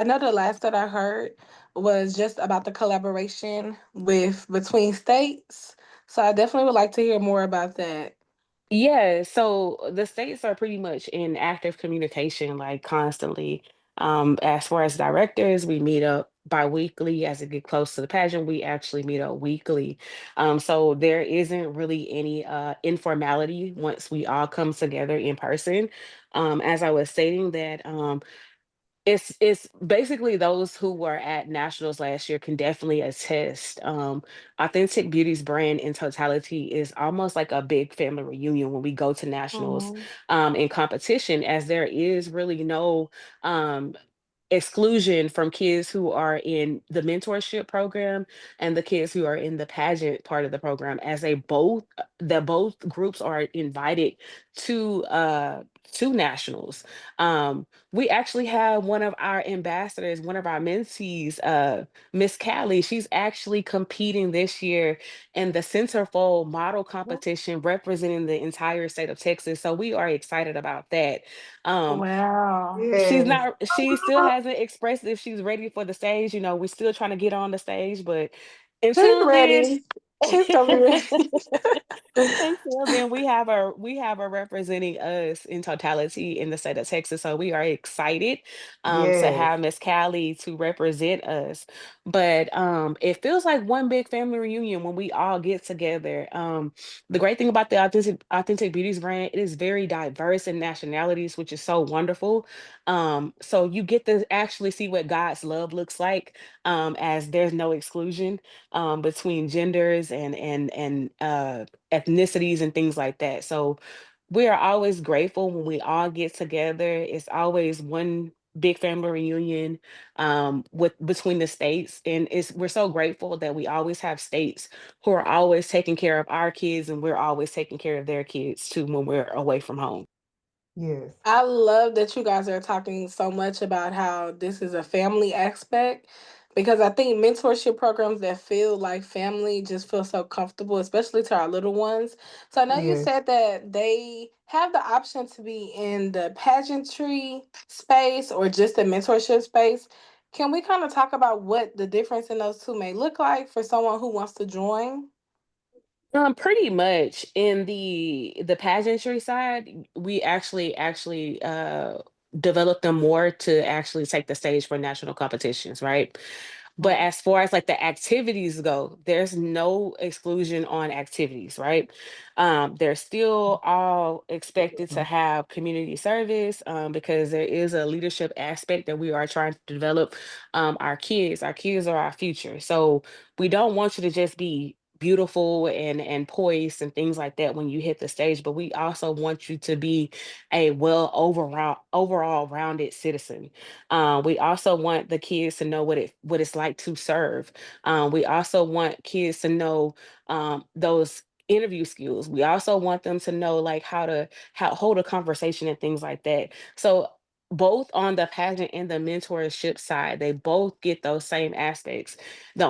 I know the last that I heard was just about the collaboration with between states. So I definitely would like to hear more about that. Yeah, so the states are pretty much in active communication, like constantly. As far as directors, we meet up bi-weekly. As it get close to the pageant, we actually meet up weekly. So there isn't really any informality once we all come together in person. As I was stating that it's basically those who were at nationals last year can definitely attest. Authentic Beauties brand in totality is almost like a big family reunion when we go to nationals Mhm. in competition, as there is really no um, exclusion from kids who are in the mentorship program and the kids who are in the pageant part of the program, as they both that both groups are invited to nationals. We actually have one of our ambassadors, one of our mentees, Miss Callie. She's actually competing this year in the centerfold model competition representing the entire state of Texas, so we are excited about that. um Wow. Yes. she still hasn't expressed if she's ready for the stage. You know, we're still trying to get on the stage, but She's until then, ready. She's gonna be ready. until then, we have her representing us in totality in the state of Texas. So we are excited to Yes. have Miss Callie to represent us. But it feels like one big family reunion when we all get together. The great thing about the authentic beauties brand, it is very diverse in nationalities, which is so wonderful. So you get to actually see what God's love looks like, as there's no exclusion between genders and ethnicities and things like that. So we are always grateful when we all get together. It's always one big family reunion with between the states, and it's we're so grateful that we always have states who are always taking care of our kids, and we're always taking care of their kids too when we're away from home. Yes. I love that you guys are talking so much about how this is a family aspect because I think mentorship programs that feel like family just feel so comfortable, especially to our little ones. So I know you Yes. said that they have the option to be in the pageantry space or just the mentorship space. Can we kind of talk about what the difference in those two may look like for someone who wants to join? Pretty much in the pageantry side, we actually developed them more to actually take the stage for national competitions, right? But Mm. as far as like the activities go, there's no exclusion on activities, right? They're still all expected to have community service, because there is a leadership aspect that we are trying to develop our kids. Our kids are our future. So we don't want you to just be beautiful and poised and things like that when you hit the stage, but we also want you to be a well overall rounded citizen. We also want the kids to know what it's like to serve. We also want kids to know those interview skills. We also want them to know like how hold a conversation and things like that. So both on the pageant and the mentorship side, they both get those same aspects. The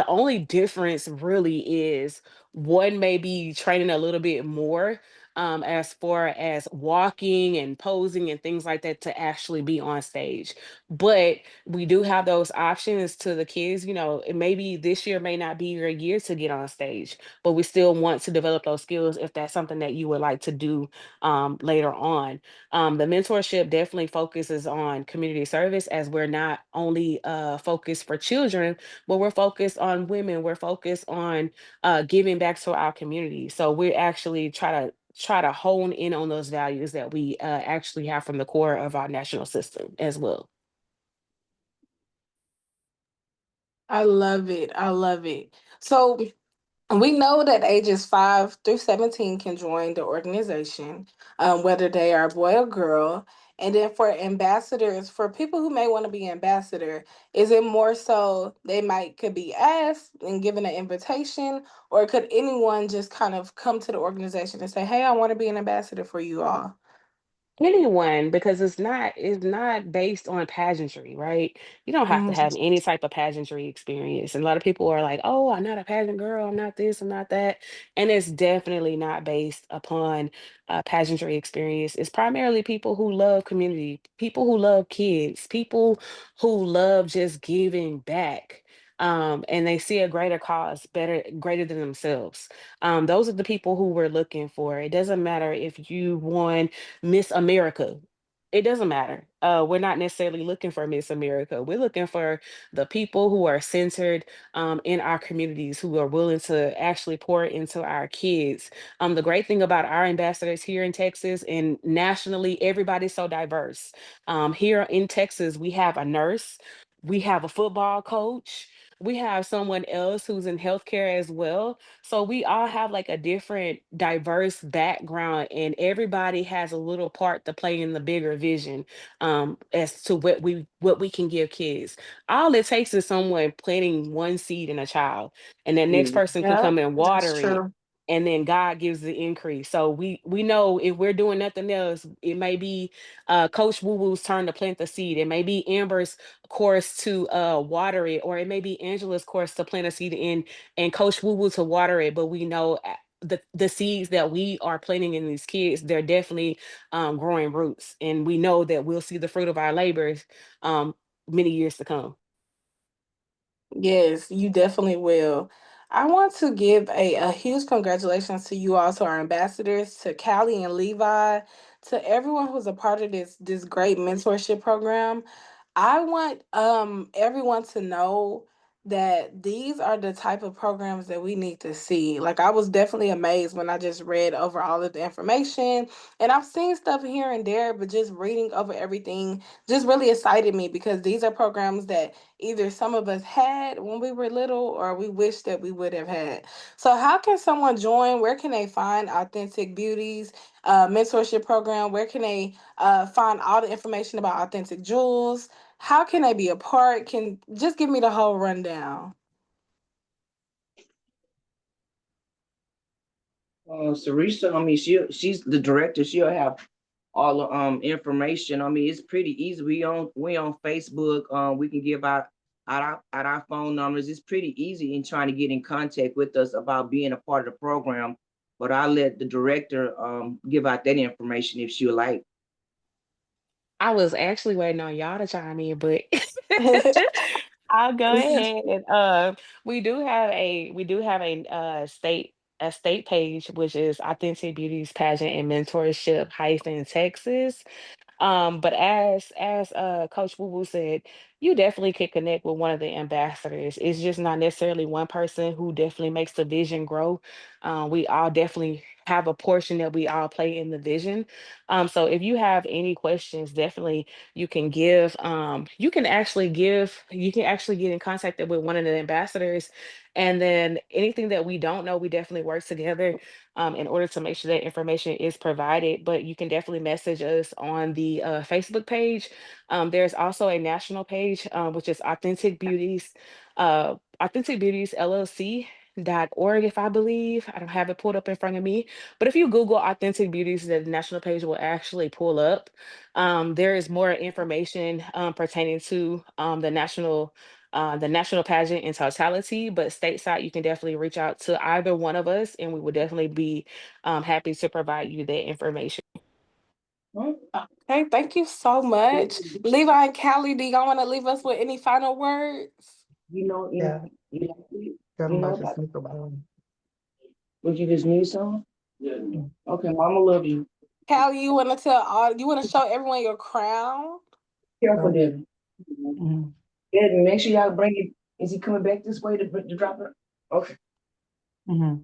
only difference really is one may be training a little bit more, as far as walking and posing and things like that to actually be on stage. But we do have those options to the kids. You know, it maybe this year may not be your year to get on stage, but we still want to develop those skills if that's something that you would like to do later on. The mentorship definitely focuses on community service, as we're not only focused for children, but we're focused on women. We're focused on giving back to our community. So we actually try to hone in on those values that we actually have from the core of our national system as well. I love it. I love it. So we know that ages 5 through 17 can join the organization, whether they are boy or girl. And then for ambassadors, for people who may want to be ambassador, is it more so they might could be asked and given an invitation, or could anyone just kind of come to the organization and say, "Hey, I want to be an ambassador for you all"? Anyone, because it's not based on pageantry, right? You don't have to Mhm. have any type of pageantry experience. And a lot of people are like, oh, I'm not a pageant girl, I'm not this, I'm not that. And it's definitely not based upon pageantry experience. It's primarily people who love community, people who love kids, people who love just giving back. And they see a greater cause greater than themselves. Those are the people who we're looking for. It doesn't matter if you won Miss America. It doesn't matter. We're not necessarily looking for Miss America. We're looking for the people who are centered in our communities, who are willing to actually pour into our kids. The great thing about our ambassadors here in Texas and nationally, everybody's so diverse. Here in Texas, we have a nurse, we have a football coach, we have someone else who's in healthcare as well. So we all have like a different diverse background, and everybody has a little part to play in the bigger vision as to what we can give kids. All it takes is someone planting one seed in a child, and the next Yeah. person can Yeah, come and that's water it. true. And then God gives the increase. So we know if we're doing nothing else, it may be Coach Woo Woo's turn to plant the seed. It may be Amber's course to water it, or it may be Angela's course to plant a seed in and Coach Woo Woo to water it. But we know the seeds that we are planting in these kids, they're definitely growing roots, and we know that we'll see the fruit of our labors um, many years to come. Yes, you definitely will. I want to give a huge congratulations to you all, to our ambassadors, to Callie and Levi, to everyone who's a part of this great mentorship program. I want everyone to know that these are the type of programs that we need to see. Like, I was definitely amazed when I just read over all of the information, and I've seen stuff here and there, but just reading over everything just really excited me, because these are programs that either some of us had when we were little or we wish that we would have had. So how can someone join? Where can they find Authentic Beauties mentorship program? Where can they find all the information about Authentic Jewels? How can they be a part? Can just give me the whole rundown. Sarisa, I mean, she's the director. She'll have all the information. I mean, it's pretty easy. We on Facebook. We can give out our phone numbers. It's pretty easy in trying to get in contact with us about being a part of the program. But I'll let the director give out that information if she would like. I was actually waiting on y'all to chime in, but I'll go ahead. We do have a state page, which is Authentic Beauties Pageant and Mentorship hyphen Texas. But as Coach Woo Woo said, you definitely can connect with one of the ambassadors. It's just not necessarily one person who definitely makes the vision grow. We all definitely have a portion that we all play in the vision. So if you have any questions, definitely you can actually get in contact with one of the ambassadors. And then anything that we don't know, we definitely work together in order to make sure that information is provided. But you can definitely message us on the Facebook page. There's also a national page, which is Authentic Beauties LLC. .org, if I believe. I don't have it pulled up in front of me, but if you Google Authentic Beauties, the national page will actually pull up. There is more information pertaining to the national pageant in totality, but stateside, you can definitely reach out to either one of us, and we would definitely be happy to provide you that information. Huh? Okay, thank you so much. Levi and Callie, do y'all want to leave us with any final words? You know, Yeah, tell you them know about your about. sneaker ball. Would you just need some? Mm. Okay, Mama love you. Callie, you want to show everyone your crown? Careful, So, Devin. mhm, Devin, make sure y'all bring it. Is he coming back this way to drop it? Okay. mhm.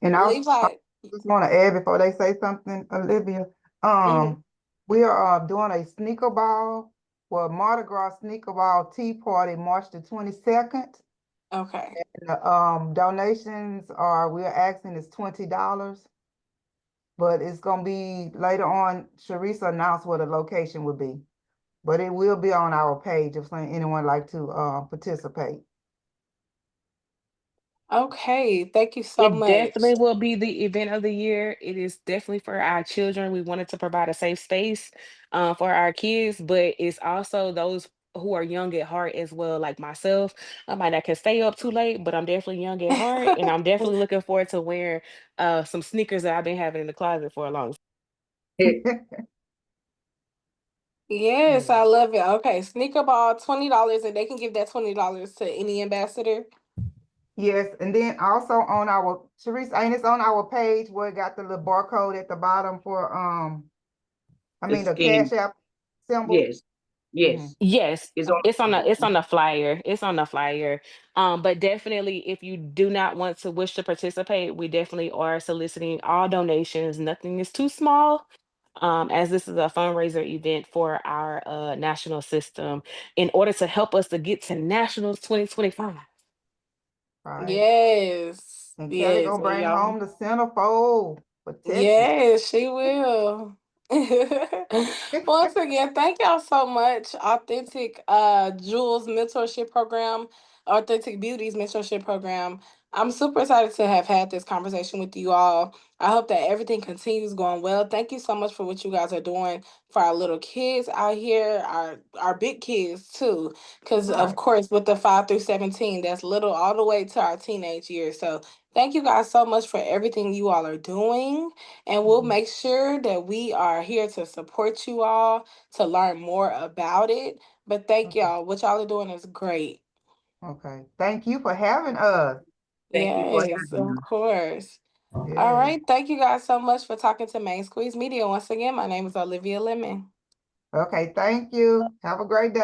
And I Levi. just want to add before they say something, Olivia. Mhm. Um, we are doing a sneaker ball for Mardi Gras sneaker ball tea party March the 22nd. Okay. And the donations are we're asking is $20, but it's gonna be later on. Sharice announced what the location would be, but it will be on our page if anyone like to participate. Okay, thank you so It much. definitely will be the event of the year. It is definitely for our children. We wanted to provide a safe space for our kids, but it's also those who are young at heart as well, like myself. I might not can stay up too late, but I'm definitely young at heart, and I'm definitely looking forward to wearing some sneakers that I've been having in the closet for a long time. Yes, Yeah. I love it. Okay, sneaker ball, $20, and they can give that $20 to any ambassador. Yes, and then also on our, Sharice, ain't it's on our page where it got the little barcode at the bottom for, I The mean, the Cash skin. App symbol? Yes. Yes. Mhm. Yes, It's it's on. on the flyer. It's on the flyer. But definitely, if you do not want to wish to participate, we definitely are soliciting all donations. Nothing is too small. As this is a fundraiser event for our national system, in order to help us to get to nationals 2025. Right. Yes, And Kelly yes, gonna and bring y'all. home the centerfold for Texas. Yes, she will. Once again, thank y'all so much. Authentic Jules mentorship program, Authentic Beauties mentorship program. I'm super excited to have had this conversation with you all. I hope that everything continues going well. Thank you so much for what you guys are doing for our little kids out here, our big kids too. Because of Right. course, with the 5 through 17, that's little all the way to our teenage years. So thank you guys so much for everything you all are doing. And we'll Mhm. make sure that we are here to support you all to learn more about it. But thank Okay. y'all. What y'all are doing is great. Okay. Thank you for having us. Thank you for Yes, having of us. course. All Yes. right. Thank you guys so much for talking to Main Squeeze Media. Once again, my name is Olivia Lemon. Okay. Thank you. Have a great day.